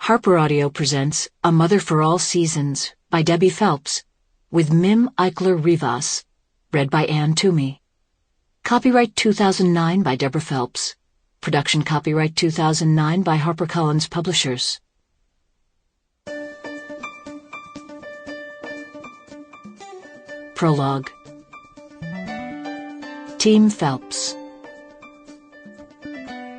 Harper Audio presents A Mother for All Seasons by Debbie Phelps, with Mim Eichler Rivas, read by Twomey. Copyright 2009 by Deborah Phelps. Production copyright 2009 by HarperCollins Publishers. Prologue. Team Phelps.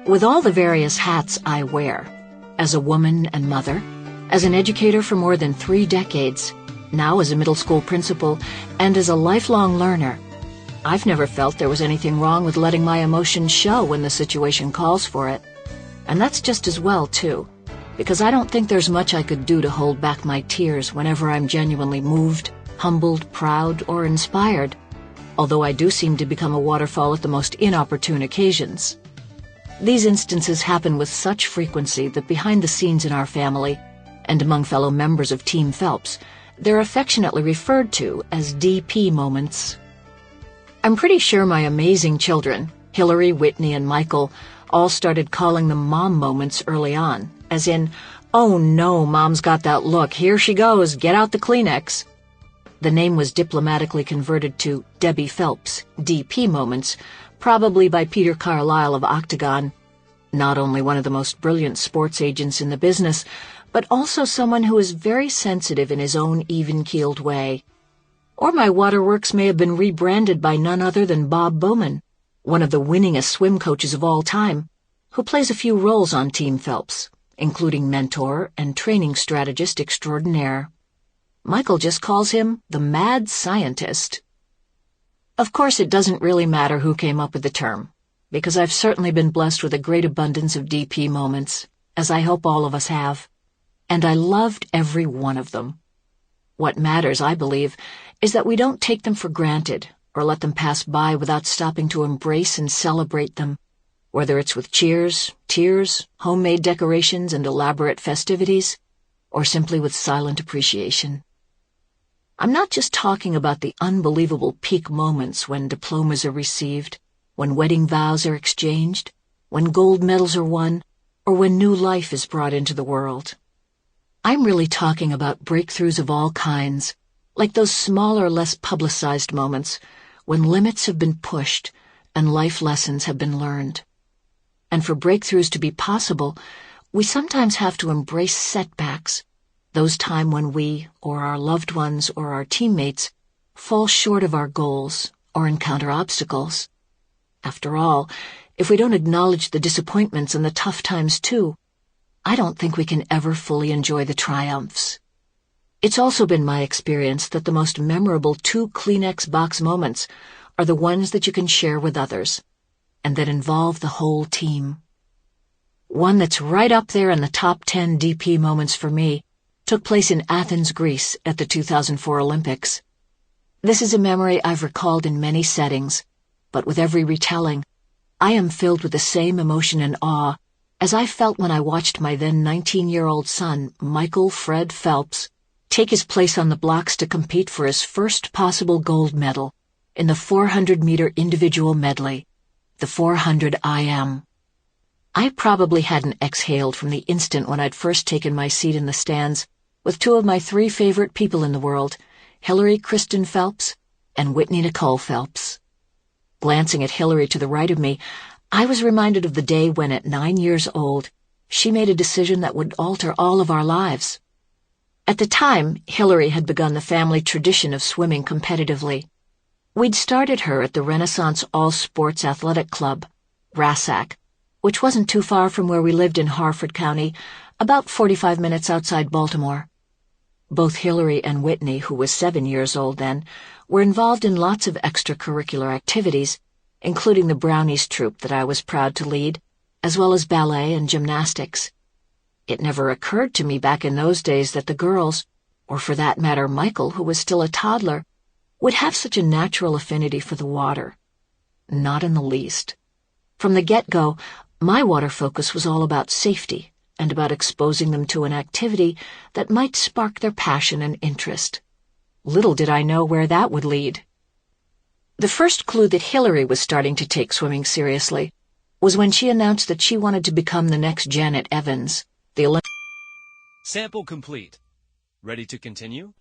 With all the various hats I wear, as a woman and mother, as an educator for more than 3 decades, now as a middle school principal, and as a lifelong learner, I've never felt there was anything wrong with letting my emotions show when the situation calls for it. And that's just as well, too, because I don't think there's much I could do to hold back my tears whenever I'm genuinely moved, humbled, proud, or inspired, although I do seem to become a waterfall at the most inopportune occasions. These instances happen with such frequency that behind the scenes in our family, and among fellow members of Team Phelps, they're affectionately referred to as DP moments. I'm pretty sure my amazing children, Hilary, Whitney, and Michael, all started calling them mom moments early on, as in, "Oh no, Mom's got that look, here she goes, get out the Kleenex." The name was diplomatically converted to Debbie Phelps, DP moments, probably by Peter Carlisle of Octagon, not only one of the most brilliant sports agents in the business, but also someone who is very sensitive in his own even-keeled way. Or my waterworks may have been rebranded by none other than Bob Bowman, one of the winningest swim coaches of all time, who plays a few roles on Team Phelps, including mentor and training strategist extraordinaire. Michael just calls him the mad scientist. Of course, it doesn't really matter who came up with the term, because I've certainly been blessed with a great abundance of DP moments, as I hope all of us have, and I loved every one of them. What matters, I believe, is that we don't take them for granted or let them pass by without stopping to embrace and celebrate them, whether it's with cheers, tears, homemade decorations, and elaborate festivities, or simply with silent appreciation. I'm not just talking about the unbelievable peak moments when diplomas are received, when wedding vows are exchanged, when gold medals are won, or when new life is brought into the world. I'm really talking about breakthroughs of all kinds, like those smaller, less publicized moments when limits have been pushed and life lessons have been learned. And for breakthroughs to be possible, we sometimes have to embrace setbacks, those times when we, or our loved ones, or our teammates, fall short of our goals or encounter obstacles. After all, if we don't acknowledge the disappointments and the tough times too, I don't think we can ever fully enjoy the triumphs. It's also been my experience that the most memorable 2 Kleenex box moments are the ones that you can share with others, and that involve the whole team. One that's right up there in the top 10 DP moments for me took place in Athens, Greece at the 2004 Olympics. This is a memory I've recalled in many settings, but with every retelling, I am filled with the same emotion and awe as I felt when I watched my then 19-year-old son, Michael Fred Phelps, take his place on the blocks to compete for his first possible gold medal in the 400-meter individual medley, the 400 IM. I probably hadn't exhaled from the instant when I'd first taken my seat in the stands with 2 of my 3 favorite people in the world, Hilary Kristen Phelps and Whitney Nicole Phelps. Glancing at Hilary to the right of me, I was reminded of the day when, at 9 years old, she made a decision that would alter all of our lives. At the time, Hilary had begun the family tradition of swimming competitively. We'd started her at the Renaissance All-Sports Athletic Club, RASAC, which wasn't too far from where we lived in Harford County, about 45 minutes outside Baltimore. Both Hilary and Whitney, who was 7 years old then, were involved in lots of extracurricular activities, including the Brownies troupe that I was proud to lead, as well as ballet and gymnastics. It never occurred to me back in those days that the girls, or for that matter Michael, who was still a toddler, would have such a natural affinity for the water. Not in the least. From the get-go, my water focus was all about safety and about exposing them to an activity that might spark their passion and interest. Little did I know where that would lead. The first clue that Hilary was starting to take swimming seriously was when she announced that she wanted to become the next Janet Evans, the Olympian. Sample complete. Ready to continue?